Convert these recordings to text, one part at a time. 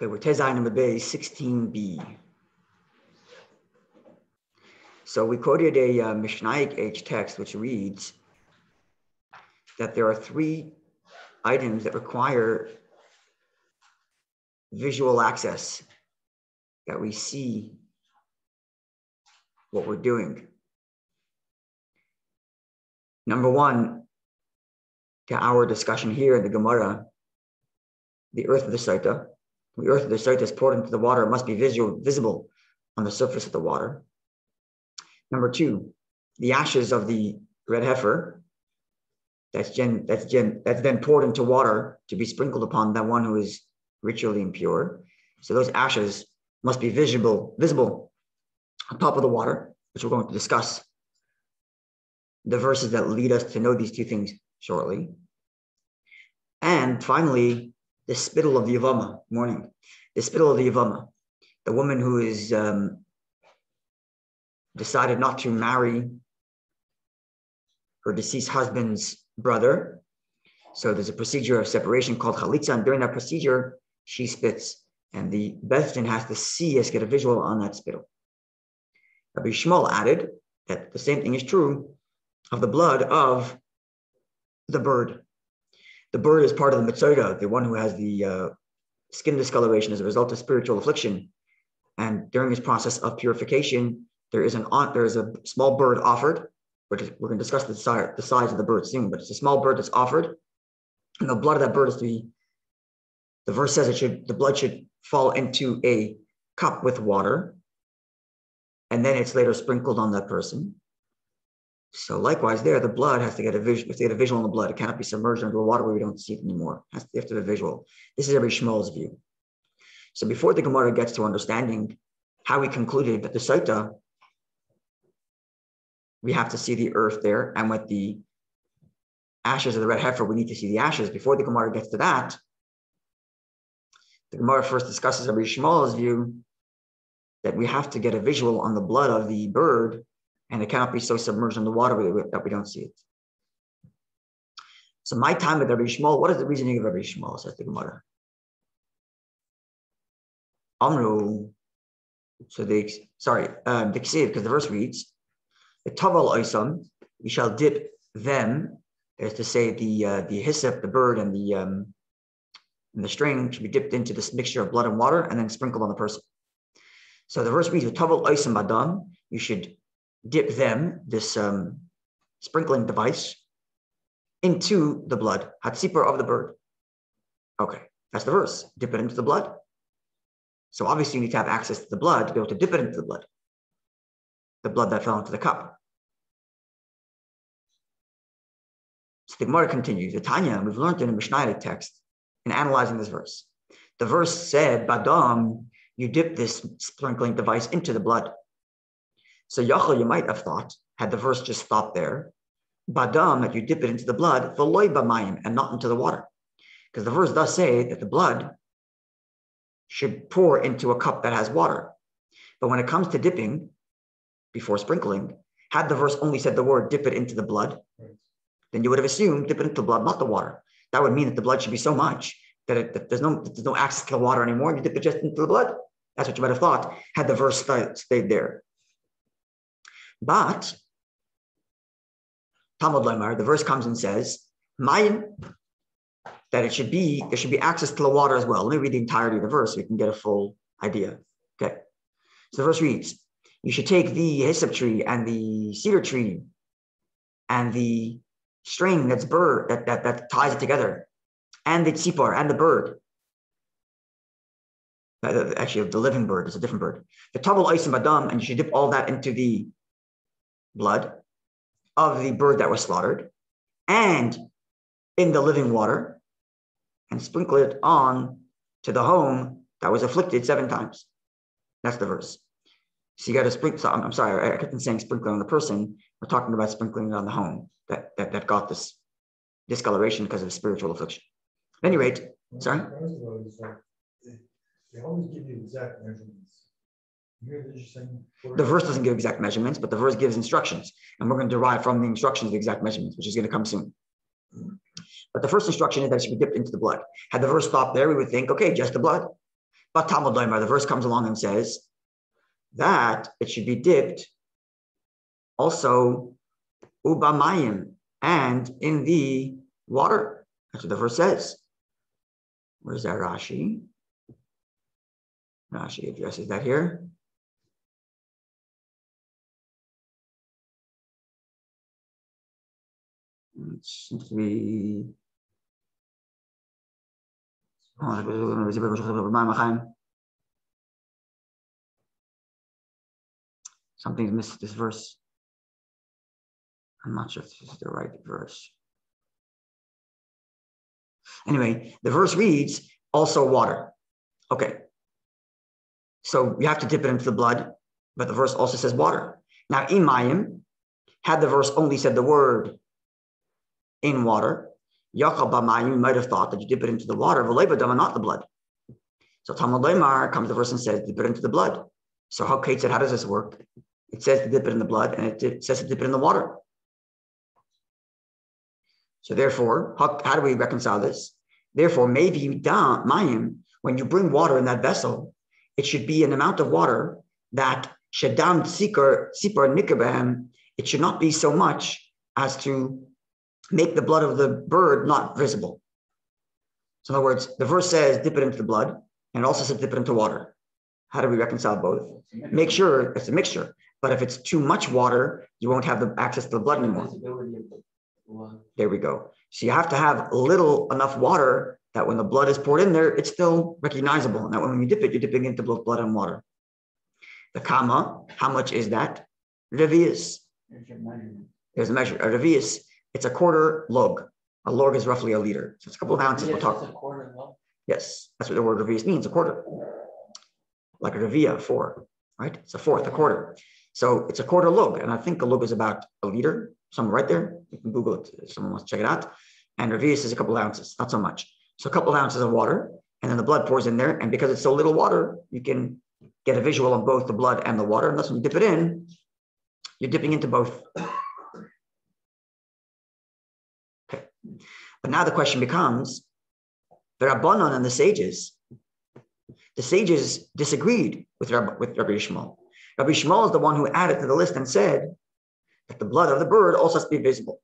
Okay, we're Tezai number B, 16b. So we quoted a Mishnaic H text which reads that there are 3 items that require visual access, that we see what we're doing. Number 1, to our discussion here in the Gemara, the earth of the Sotah. The earth of the Sotah is poured into the water. It must be visible on the surface of the water. Number 2, the ashes of the red heifer that's then poured into water to be sprinkled upon that one who is ritually impure. So those ashes must be visible on top of the water, which we're going to discuss the verses that lead us to know these 2 things shortly. And finally, the spittle of the Yavama, the spittle of the Yavama, the woman who is decided not to marry her deceased husband's brother. So there's a procedure of separation called chalitza, and during that procedure, she spits, and the Beth Din has to see us, get a visual on that spittle. Rabbi Shmuel added that the same thing is true of the blood of the bird. The bird is part of the Metzora, the one who has the skin discoloration as a result of spiritual affliction. And during this process of purification, there is a small bird offered. We're going to discuss the size of the bird soon, but it's a small bird that's offered. And the blood of that bird is the verse says the blood should fall into a cup with water, and then it's later sprinkled on that person. So likewise there, the blood has to get a visual on the blood. It cannot be submerged into the water where we don't see it anymore. It has to have to be visual. This is Rabbi Shmuel's view. So before the Gemara gets to understanding how we concluded that the Sotah, we have to see the earth there, and with the ashes of the red heifer, we need to see the ashes. Before the Gemara gets to that, the Gemara first discusses Rabbi Shmuel's view that we have to get a visual on the blood of the bird, and it cannot be so submerged in the water that we don't see it. So my time with Rabbi Shmuel, what is the reasoning of Rabbi Shmuel, says the Gemara? Amru, the Ksiv, because the verse reads, the Taval Oisam, we shall dip them, that is to say the hyssop, the bird, and the string should be dipped into this mixture of blood and water and then sprinkled on the person. So the verse reads, the Taval Oisam Adam, you should dip them, this sprinkling device, into the blood, hatzipor of the bird. Okay, that's the verse. Dip it into the blood. So obviously you need to have access to the blood to be able to dip it into the blood that fell into the cup. So the Gemara continues. The Tanya, we've learned in the Mishnaic text in analyzing this verse. The verse said, Badam, you dip this sprinkling device into the blood. So Yachal, you might have thought, had the verse just stopped there, Badam, that you dip it into the blood, v'loi b'mayim, and not into the water. Because the verse does say that the blood should pour into a cup that has water. But when it comes to dipping, before sprinkling, had the verse only said the word dip it into the blood, then you would have assumed dip it into the blood, not the water. That would mean that the blood should be so much that there's no access to the water anymore. You dip it just into the blood. That's what you might have thought had the verse stayed there. But Talmud Sotah, the verse comes and says, Mayim, that there should be access to the water as well. Let me read the entirety of the verse so we can get a full idea. Okay. So the verse reads, you should take the hyssop tree and the cedar tree and the string that ties it together, and the tzipor and the bird. Actually, the living bird is a different bird. The tavel oisim badam, and you should dip all that into the blood of the bird that was slaughtered, and in the living water, and sprinkle it on to the home that was afflicted 7 times. That's the verse. So you got to sprinkle. So I'm sorry, I kept on saying sprinkling on the person. We're talking about sprinkling it on the home that got this discoloration because of spiritual affliction. At any rate, sorry? They always give you exact measurements. The verse doesn't give exact measurements, but the verse gives instructions. And we're going to derive from the instructions the exact measurements, which is going to come soon. But the first instruction is that it should be dipped into the blood. Had the verse stopped there, we would think, okay, just the blood. But Talmud Sotah, the verse comes along and says that it should be dipped also ubamayim, and in the water. That's what the verse says. Where's that Rashi? Rashi addresses that here. It seems to be something's missed this verse. I'm not sure if this is the right verse. Anyway, the verse reads, also water. Okay. So you have to dip it into the blood, but the verse also says water. Now, imayim, had the verse only said the word in water, yachal b'mayim, you might have thought that you dip it into the water, v'leibadama, not the blood. So Talmud Sotah comes the verse and says, dip it into the blood. So how Kate said, how does this work? It says to dip it in the blood, and it says to dip it in the water. So therefore, how do we reconcile this? Therefore, maybe mayim, when you bring water in that vessel, it should be an amount of water that shadam sipar nikabam. It should not be so much as to make the blood of the bird not visible. So in other words, the verse says dip it into the blood, and it also says dip it into water. How do we reconcile both? Make sure it's a mixture. But if it's too much water, you won't have the access to the blood anymore. There we go. So you have to have enough water that when the blood is poured in there, it's still recognizable. And that when you dip it, you're dipping into both blood and water. The kama, how much is that? Revius. There's a measure. A revius, it's a quarter log. A log is roughly a liter. So it's a couple of ounces. We'll talk. A quarter log? Yes, that's what the word revius means, a quarter. Like a revia, 4, right? It's a fourth, a quarter. So it's a quarter log. And I think a log is about a liter, somewhere right there. You can Google it if someone wants to check it out. And revius is a couple of ounces, not so much. So a couple of ounces of water, and then the blood pours in there. And because it's so little water, you can get a visual on both the blood and the water. And that's when you dip it in, you're dipping into both. Okay. But now the question becomes, the Rabbanon and the sages disagreed with Rabbi Shmuel. Rabbi Shmuel is the one who added to the list and said that the blood of the bird also has to be visible.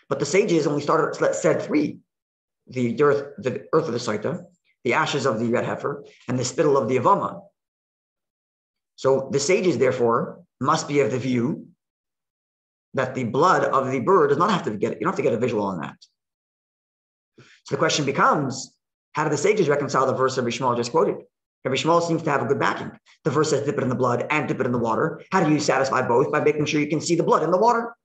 But the sages only said 3. The earth of the Sotah, the ashes of the red heifer, and the spittle of the avama. So the sages, therefore, must be of the view that the blood of the bird does not have to get it. You don't have to get a visual on that. So the question becomes, how do the sages reconcile the verse Rabbi Shmuel just quoted? Rabbi Shmuel seems to have a good backing. The verse says dip it in the blood and dip it in the water. How do you satisfy both? By making sure you can see the blood in the water.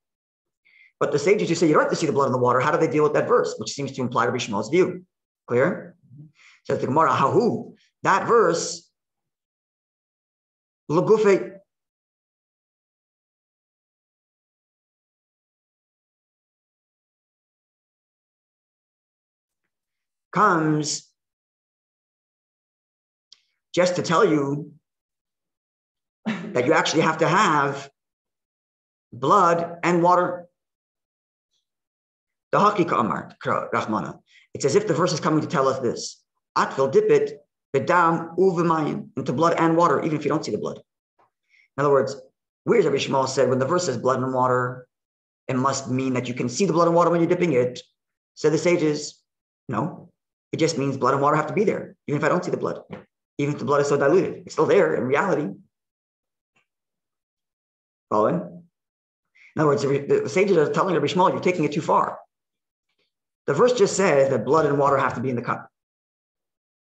But the sages who say you don't have to see the blood in the water, how do they deal with that verse? Which seems to imply Rabbi Shmuel's view. Clear? Says the Gemara, Hahu. That verse, Lagufe, comes just to tell you that you actually have to have blood and water. The Hakika Amar, Rahmana. It's as if the verse is coming to tell us this. Atvil dip it, bedam uvemayim, into blood and water, even if you don't see the blood. In other words, whereas Rabbi Shmuel said, when the verse says blood and water, it must mean that you can see the blood and water when you're dipping it. Said the sages, no, it just means blood and water have to be there, even if I don't see the blood. Even if the blood is so diluted, it's still there in reality. Following? In other words, the sages are telling Rabbi Shmuel, you're taking it too far. The verse just says that blood and water have to be in the cup.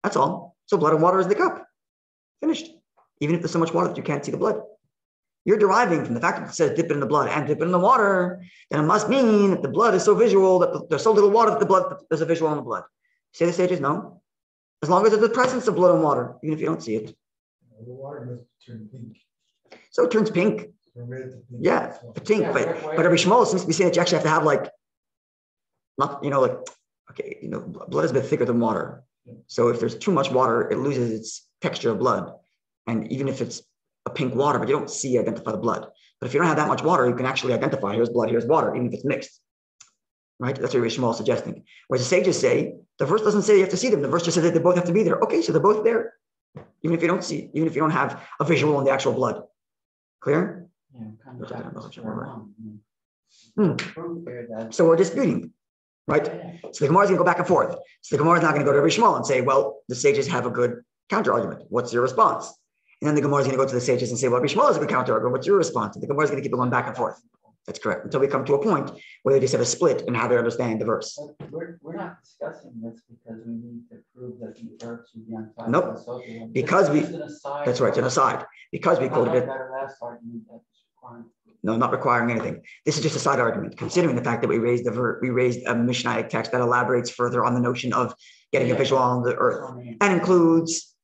That's all. So blood and water is in the cup. Finished. Even if there's so much water that you can't see the blood. You're deriving from the fact that it says dip it in the blood and dip it in the water, then it must mean that the blood is so visual, that there's so little water that the blood, there's a visual on the blood. Say the sages, no. As long as there's the presence of blood and water, even if you don't see it. The water must turn pink. So it turns pink. From red to pink. Yeah, pink. But Rabbi Shmuel seems to be saying that you actually have to have blood is a bit thicker than water. So if there's too much water, it loses its texture of blood. And even if it's a pink water, but you don't identify the blood. But if you don't have that much water, you can actually identify here's blood, here's water, even if it's mixed. Right? That's what Rabbi Shmuel is suggesting. Whereas the sages say, the verse doesn't say you have to see them. The verse just says that they both have to be there. Okay, so they're both there. even if you don't have a visual on the actual blood. Clear? Yeah, So we're disputing, right? So the Gemara is going to go back and forth. So the Gemara is not going to go to Rabbi Shmuel and say, well, the sages have a good counter argument. What's your response? And then the Gemara is going to go to the sages and say, well, Rabbi Shmuel has a good counter argument. What's your response? And the Gemara is going to keep going back and forth. That's correct. Until we come to a point where they just have a split in how they're understanding the verse. We're not discussing this because we need to prove that the earth should be on top. Nope. Because that's right, it's an aside. Because we quoted it. No, not requiring anything. This is just a side argument, considering the fact that we raised a Mishnaic text that elaborates further on the notion of getting a visual on the earth and includes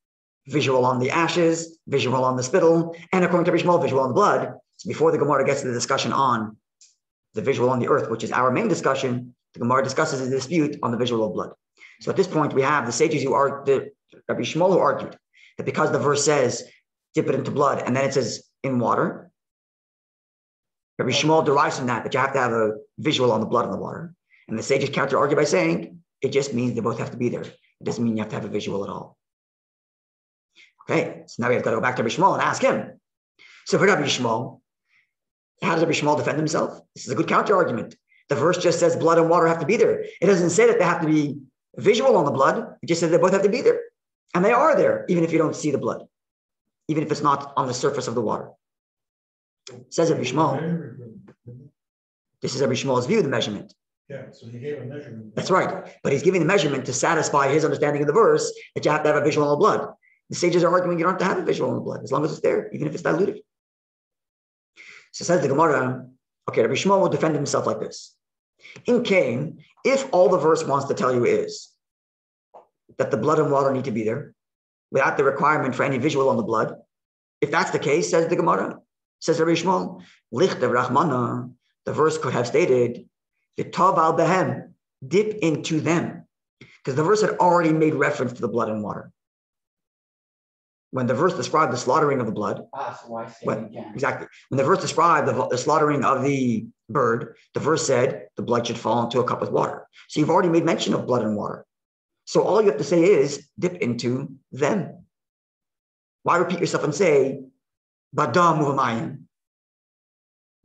visual on the ashes, visual on the spittle, and according to Rabbi Shmuel, visual on the blood. So before the Gemara gets to the discussion on the visual on the earth, which is our main discussion, the Gemara discusses a dispute on the visual of blood. So at this point, we have the sages who are the Rabbi Shmuel who argued that because the verse says dip it into blood and then it says in water, Rabbi Shmuel derives from that you have to have a visual on the blood and the water. And the sages counter argue by saying it just means they both have to be there. It doesn't mean you have to have a visual at all. Okay, so now we have got to go back to Rabbi Shmuel and ask him. So for Rabbi Shmuel, how does Rabbi Shmuel defend himself? This is a good counter argument. The verse just says blood and water have to be there. It doesn't say that they have to be visual on the blood. It just says they both have to be there. And they are there, even if you don't see the blood, even if it's not on the surface of the water. Says Rabbi Shmuel. This is Rabbi Shmuel's view of the measurement. Yeah, so he gave a measurement. That's right. But he's giving the measurement to satisfy his understanding of the verse that you have to have a visual on the blood. The sages are arguing you don't have to have a visual on the blood as long as it's there, even if it's diluted. So says the Gemara, okay, Rabbi Shmuel will defend himself like this. In Cain, if all the verse wants to tell you is that the blood and water need to be there without the requirement for any visual on the blood, if that's the case, says the Gemara, says Rabbi Shmuel, Lichte Rachmana, the verse could have stated, V'tav al behem, dip into them. Because the verse had already made reference to the blood and water. When the verse described the slaughtering of the blood, so why say it again? Exactly. When the verse described the slaughtering of the bird, the verse said the blood should fall into a cup with water. So you've already made mention of blood and water. So all you have to say is dip into them. Why repeat yourself and say, Badam uvamayim?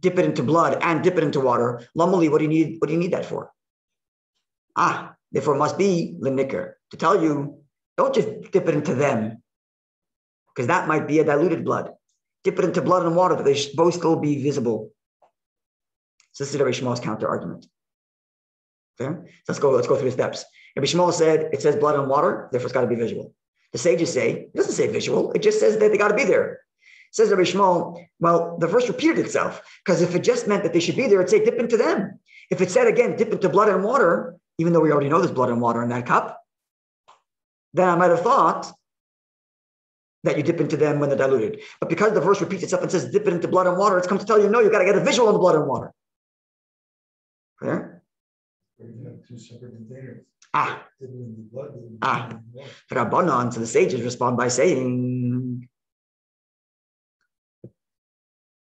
Dip it into blood and dip it into water. Lamali, what do you need? What do you need that for? Therefore it must be l'nikr, to tell you, don't just dip it into them, because that might be a diluted blood. Dip it into blood and water that they both still be visible. So this is Rabbi Shmuel's counter argument. Okay? So let's go through the steps. Rabbi Shmuel said it says blood and water, therefore it's got to be visual. The sages say it doesn't say visual, it just says that they got to be there. Says Rabbi Shmuel, well, the verse repeated itself, because if it just meant that they should be there, it'd say dip into them. If it said again, dip into blood and water, even though we already know there's blood and water in that cup, then I might have thought that you dip into them when they're diluted. But because the verse repeats itself and says dip it into blood and water, it's come to tell you, no, you got to get a visual on the blood and water. Clear? You have two separate containers. Rabbanan, so the sages respond by saying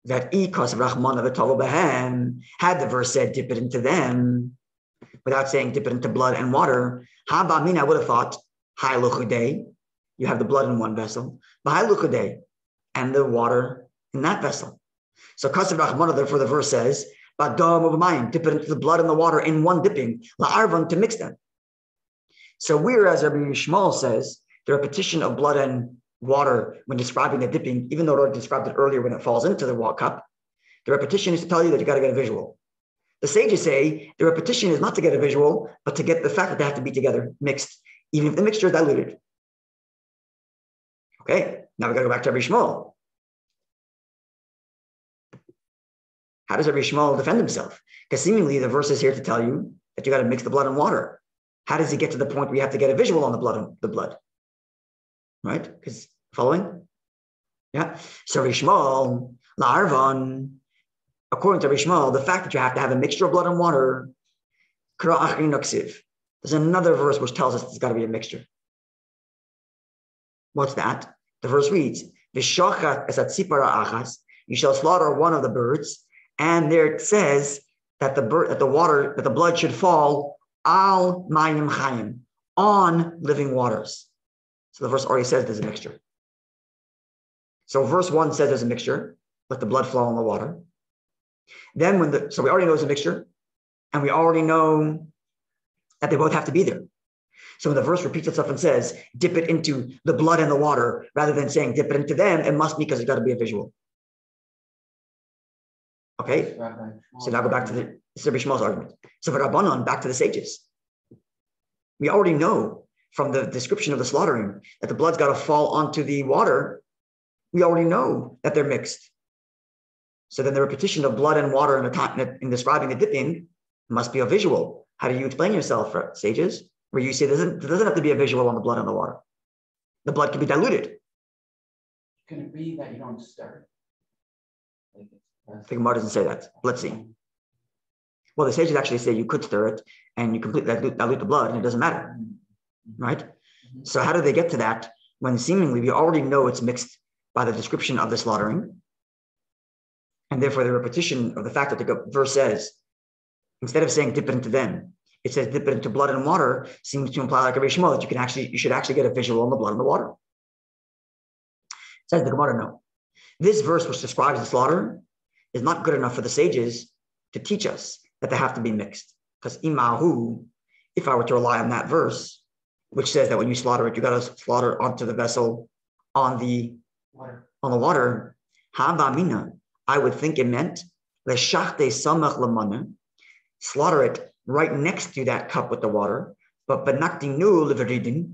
that ikas Rahman of behem, had the verse said dip it into them, without saying dip it into blood and water, haba min, I would have thought, hai luchudei, you have the blood in one vessel, hai luchudei, and the water in that vessel. So kasav Rahman, therefore the verse says, badam of mayim, dip it into the blood and the water in one dipping, la'arvan, to mix them. So whereas Rabbi Shmuel says the repetition of blood and water when describing the dipping, even though it already described it earlier when it falls into the cup, the repetition is to tell you that you got to get a visual. The sages say the repetition is not to get a visual, but to get the fact that they have to be together, mixed, even if the mixture is diluted. Okay, now we got to go back to Rabbi Shmuel. How does Rabbi Shmuel defend himself? Because seemingly the verse is here to tell you that you got to mix the blood and water. How does he get to the point where you have to get a visual on the blood? Right? Because following? Yeah. So Rabbi Shmuel, la'arvan, according to Rabbi Shmuel, the fact that you have to have a mixture of blood and water, there's another verse which tells us there's got to be a mixture. What's that? The verse reads, you shall slaughter one of the birds, and there it says that the blood should fall al mayim chayim, on living waters. So the verse already says there's a mixture. So verse 1 says there's a mixture, let the blood flow in the water. Then so we already know it's a mixture, and we already know that they both have to be there. So when the verse repeats itself and says, dip it into the blood and the water, rather than saying dip it into them, it must be because it's got to be a visual. Okay? So now go back to the Rabbi Shmuel's argument. So for Rabbanon, back to the sages. We already know from the description of the slaughtering that the blood's got to fall onto the water. We already know that they're mixed. So then the repetition of blood and water in describing the dipping must be a visual. How do you explain yourself, sages? Where you say there doesn't have to be a visual on the blood and the water. The blood can be diluted. Can it be that you don't stir? The Gemara doesn't say that. Let's see. Well, the sages actually say you could stir it and you completely dilute the blood and it doesn't matter, right? So how do they get to that when seemingly we already know it's mixed by the description of the slaughtering? And therefore the repetition of the fact that the verse says, instead of saying dip it into them, it says dip it into blood and water, seems to imply like a Rabbi Shmuel that you should actually get a visual on the blood and the water. Says the Gemara, no. This verse, which describes the slaughter, is not good enough for the sages to teach us that they have to be mixed. Because imahu, if I were to rely on that verse, which says that when you slaughter it, you got to slaughter onto the vessel on the water, havamina, I would think it meant leshachte samach lamana, slaughter it right next to that cup with the water, but benaktinu leveridin,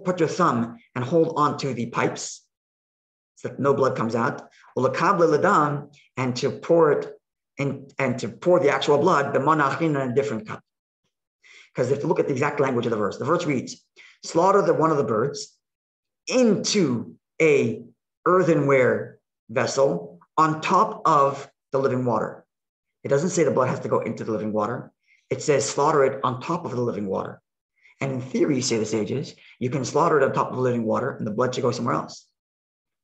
put your thumb and hold on to the pipes so that no blood comes out, and to pour it and to pour the actual blood, the manachin, in a different cup. Because if you look at the exact language of the verse reads, slaughter one of the birds into a earthenware vessel on top of the living water. It doesn't say the blood has to go into the living water. It says slaughter it on top of the living water. And in theory, say the sages, you can slaughter it on top of the living water and the blood should go somewhere else.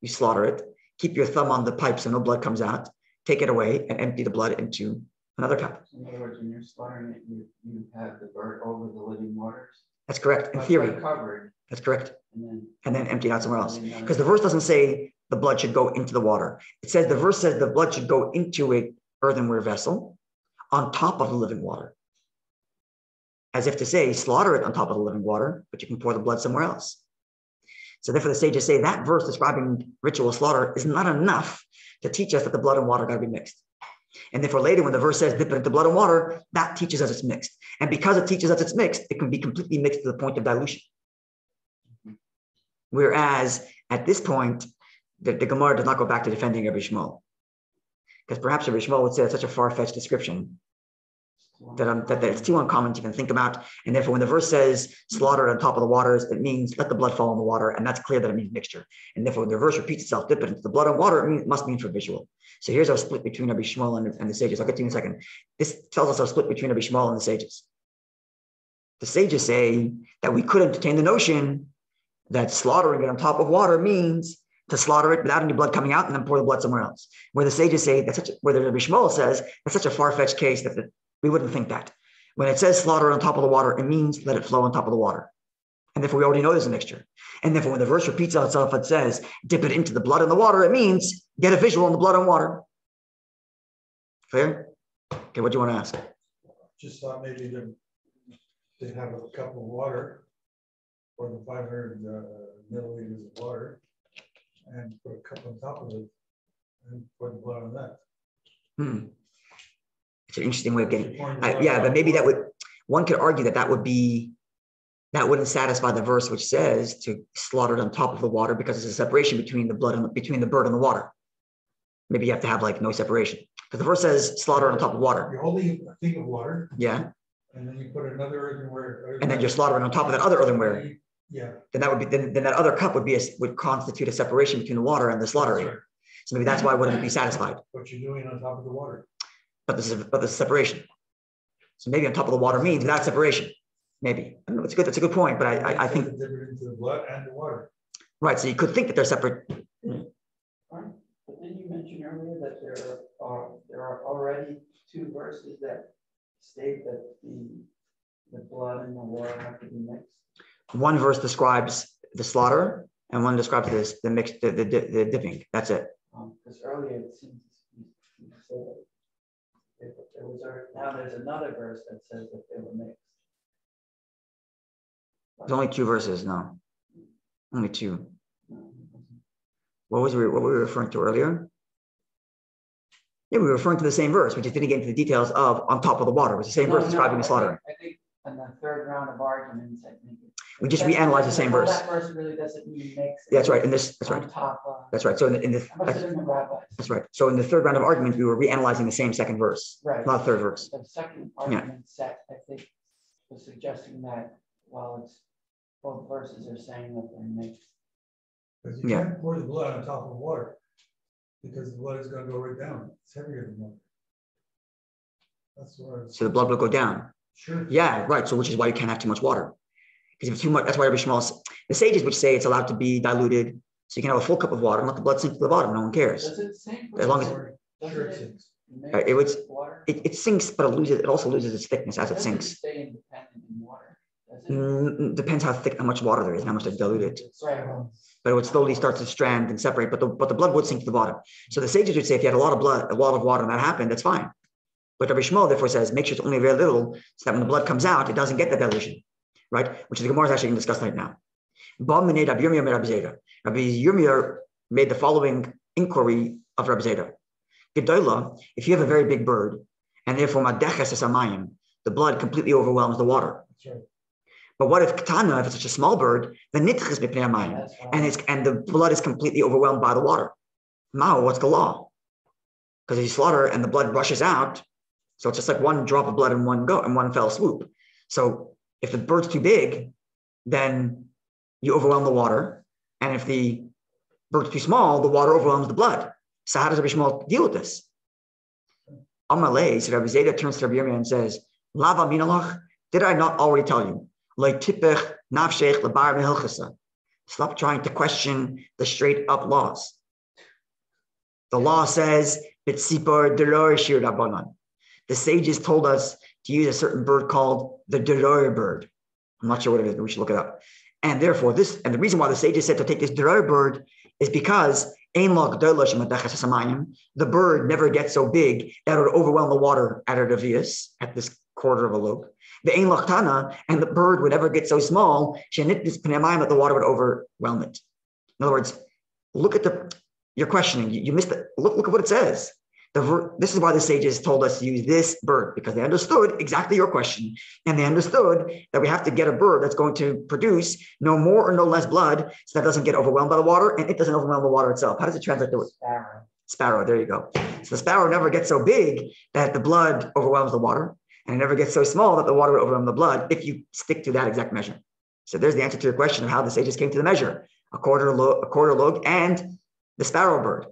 You slaughter it, keep your thumb on the pipe so no blood comes out, take it away and empty the blood into another cup. In other words, when you're slaughtering it, you have the bird over the living waters. That's correct. In theory. Covered. That's correct. And then empty it out somewhere else. Because the verse doesn't say the blood should go into the water. The verse says the blood should go into a earthenware vessel on top of the living water. As if to say, slaughter it on top of the living water, but you can pour the blood somewhere else. So therefore the sages say that verse describing ritual slaughter is not enough to teach us that the blood and water got to be mixed. And therefore later when the verse says dip it into blood and water, that teaches us it's mixed. And because it teaches us it's mixed, it can be completely mixed to the point of dilution. Whereas at this point, the Gemara does not go back to defending Rabbi Shmuel. Because perhaps Rabbi Shmuel would say it's such a far-fetched description that it's too uncommon to even think about. And therefore, when the verse says slaughter on top of the waters, it means let the blood fall in the water. And that's clear that it means mixture. And therefore, when the verse repeats itself, dip it into the blood and water, it must mean for visual. So here's our split between Rabbi Shmuel and the sages. I'll get to you in a second. This tells us our split between Rabbi Shmuel and the sages. The sages say that we could entertain the notion that slaughtering it on top of water means to slaughter it without any blood coming out and then pour the blood somewhere else. Where the sages say where the Rabbi Shmuel says that's such a far-fetched case that we wouldn't think that. When it says slaughter on top of the water, it means let it flow on top of the water. And therefore, we already know there's a mixture. And therefore, when the verse repeats itself, it says dip it into the blood and the water, it means get a visual on the blood and water. Clear? Okay, what do you want to ask? Just thought maybe they have a cup of water or the 500 milliliters of water and put a cup on top of it and put the blood on that. It's an interesting way of getting. But maybe one could argue that wouldn't satisfy the verse which says to slaughter it on top of the water because there's a separation between the blood and between the bird and the water. Maybe you have to have like no separation because the verse says slaughter it on top of water. You're holding a thing of water. Yeah. And then you put another earthenware. And then you're slaughtering on top of that other earthenware. Yeah. Then that would be then that other cup would constitute a separation between the water and the slaughtering. Right. So maybe that's why it wouldn't be satisfied. What you're doing on top of the water. But this is separation. So maybe on top of the water means without separation. Maybe. I don't know. It's good. That's a good point. But I think dip it into the blood and the water. Right. So you could think that they're separate. But didn't you mention earlier that there are already two verses that state that the blood and the water have to be mixed? One verse describes the slaughter, and one describes this, the mix, the dipping. That's it. Because earlier it seems you said that there was now there's another verse that says that they were mixed. There's only 2 verses, no. Only 2. What were we referring to earlier? Yeah, we were referring to the same verse. We just didn't get into the details of on top of the water. It was the same verse describing the slaughter. I think in the third round of arguments, I think we just reanalyzed the same verse. That verse really doesn't mean mix. That's right. That's right. That's right. So that's right. So in the third round of arguments, we were reanalyzing the same second verse. Right. Not the third verse. The second argument set, I think, was suggesting that while it's both verses are saying that they're mixed. Because you can't pour the blood on top of water because the blood is going to go right down. It's heavier than water. That's what. So the blood will go down. Sure. Yeah, right. So which is why you can't have too much water. Because if too much, that's why Rabbi Shmuel, the sages would say it's allowed to be diluted. So you can have a full cup of water and let the blood sink to the bottom. No one cares. Does it sink? As long as sure it sinks. It sinks, but it also loses its thickness as it sinks. Stay independent in water. Depends how much water there is and how much they dilute it. But it would slowly start to strand and separate, but the blood would sink to the bottom. So the sages would say if you had a lot of blood, a lot of water, and that happened, that's fine. But Rabbi Shmuel therefore says make sure it's only very little so that when the blood comes out, it doesn't get that dilution, right? Which the Gemara is actually going to discuss right now. Rabbi Yirmiyah made the following inquiry of Rabbi Zeda. Gedola, if you have a very big bird, and therefore madeches esamayim, the blood completely overwhelms the water. That's right. But what if katana, if it's such a small bird, the nitchis mipnei hamayim, and the blood is completely overwhelmed by the water? Mao, what's the law? Because if you slaughter and the blood rushes out, so it's just like one drop of blood in one fell swoop. So if the bird's too big, then you overwhelm the water, and if the bird's too small, the water overwhelms the blood. So how does Rabbi Shmuel deal with this? Amalei, so Rabbi Zeda turns to Rabbi Yirmiyah and says, Lava minalach, did I not already tell you? Stop trying to question the straight up laws. The law says, the sages told us to use a certain bird called the deror bird. I'm not sure what it is, but we should look it up. And therefore, the reason why the sages said to take this deror bird is because the bird never gets so big that it would overwhelm the water at this quarter of a log. The ein lachtana, and the bird would never get so small that the water would overwhelm it. In other words, look at you're questioning. You missed it. Look at what it says. This is why the sages told us to use this bird, because they understood exactly your question, and they understood that we have to get a bird that's going to produce no more or no less blood, so that doesn't get overwhelmed by the water, and it doesn't overwhelm the water itself. How does it translate to it? Sparrow. There you go. So the sparrow never gets so big that the blood overwhelms the water, and it never gets so small that the water will overwhelm the blood if you stick to that exact measure. So there's the answer to your question of how the sages came to the measure: a quarter log, and the sparrow bird.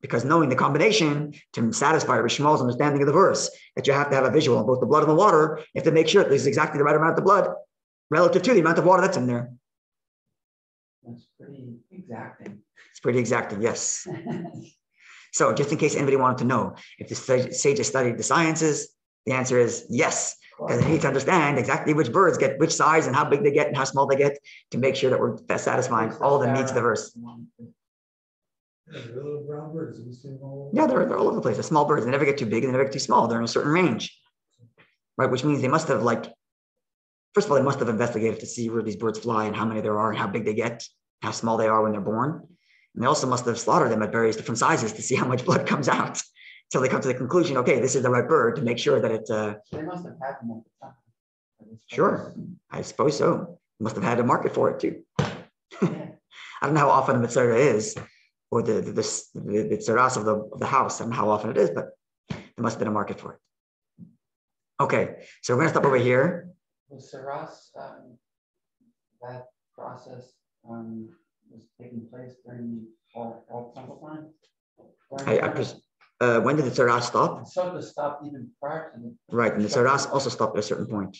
Because knowing the combination to satisfy Rabbi Shmuel's understanding of the verse, that you have to have a visual of both the blood and the water, you have to make sure that there's exactly the right amount of blood relative to the amount of water that's in there. That's pretty exacting. It's pretty exacting, yes. So just in case anybody wanted to know, if the sages studied the sciences, the answer is yes, because they need to understand exactly which birds get which size and how big they get and how small they get to make sure that we're satisfying all the needs of the verse. Yeah, the little brown birds. Have you seen them all? Yeah, they're all over the place. They're small birds. They never get too big and they never get too small. They're in a certain range, right? Which means they must have first of all, they must have investigated to see where these birds fly and how many there are and how big they get, how small they are when they're born. And they also must have slaughtered them at various different sizes to see how much blood comes out. So they come to the conclusion, okay, this is the right bird, to make sure that it. They must have had them at the time. Sure, I suppose so. Must have had a market for it too. Yeah. I don't know how often the Metzora is, or the tzaras of the house. I don't know how often it is, but there must have been a market for it. Okay, so we're going to stop over here. Was tzaras, that process was taking place during all temple time? When did the tzaras stop? Sotah stopped even prior to the. Right, and the tzaras also stopped at a certain point.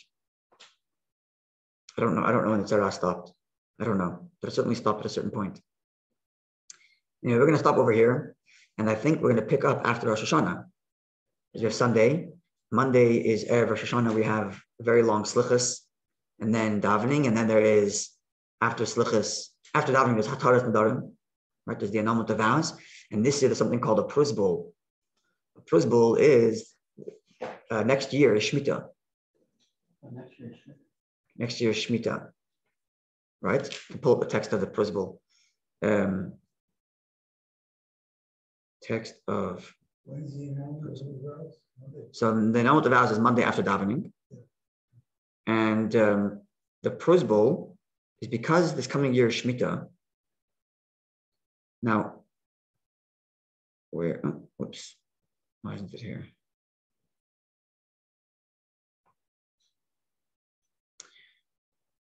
I don't know when the tzaras stopped. I don't know, but it certainly stopped at a certain point. Anyway, we're going to stop over here, and I think we're going to pick up after Rosh Hashanah. We have Sunday. Monday is Erev Rosh Hashanah. We have a very long slichus, and then davening, and then there is, after slichus, After davening, there's Hataras Nadarim, right? There's the annulment of vows. And this year, there's something called a prusbul. A prusbul is next year is Shemitah. Next year is Shemitah, right? To pull up the text of the prusbul. Text of. So the annulment of vows is Monday after davening. And the prusbul is because this coming year is Shemitah. Now, whoops, why isn't it here?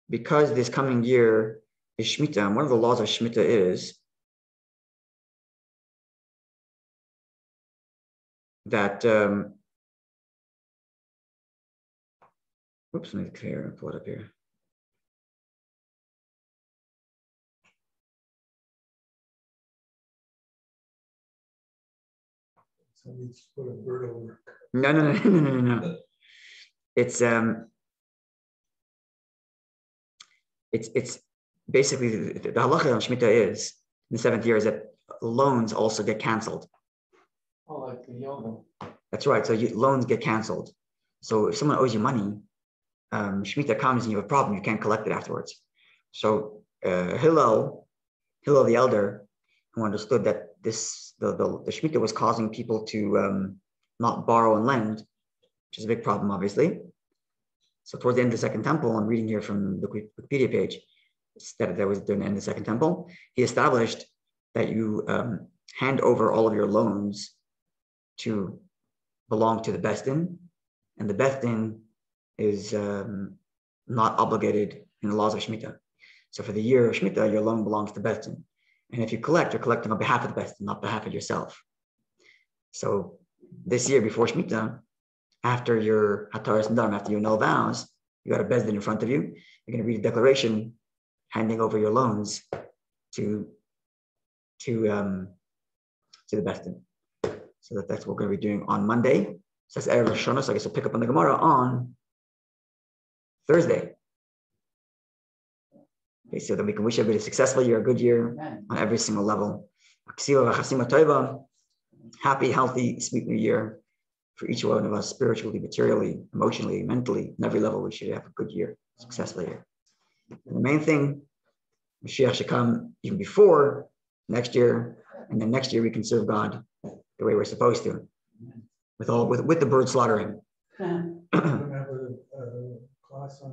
Because this coming year is Shemitah, and one of the laws of Shemitah is that, whoops, let me clear, pull it up here. Somebody just put a bird over. No. It's basically the halacha of Shemitah is in the 7th year is that loans also get canceled. Oh, like the yoga. That's right. So loans get canceled. So if someone owes you money, Shemitah comes and you have a problem, you can't collect it afterwards. So Hillel the elder, who understood that the Shemitah was causing people to not borrow and lend, which is a big problem, obviously. So towards the end of the Second Temple, I'm reading here from the Wikipedia page, that was during the end of the Second Temple, he established that you hand over all of your loans to belong to the Beis Din, and the Beis Din is not obligated in the laws of Shemitah. So for the year of Shemitah, your loan belongs to the Beis Din. And if you collect, you're collecting on behalf of the Beis Din, not behalf of yourself. So this year before Shemitah, after your Hataras Nadarim, after you annul vows, you got a Beis Din in front of you. You're going to read a declaration handing over your loans to the Beis Din. So that's what we're going to be doing on Monday. So that's Erev Rosh Hashanah. So I guess we'll pick up on the Gemara on Thursday. Okay, so then we can wish everybody a successful year, a good year on every single level. Happy, healthy, sweet new year for each one of us, spiritually, materially, emotionally, mentally, on every level. We should have a good year, successful year. And the main thing, Mashiach should come even before next year, and then next year we can serve God the way we're supposed to, with the bird slaughtering. We're going to have a class on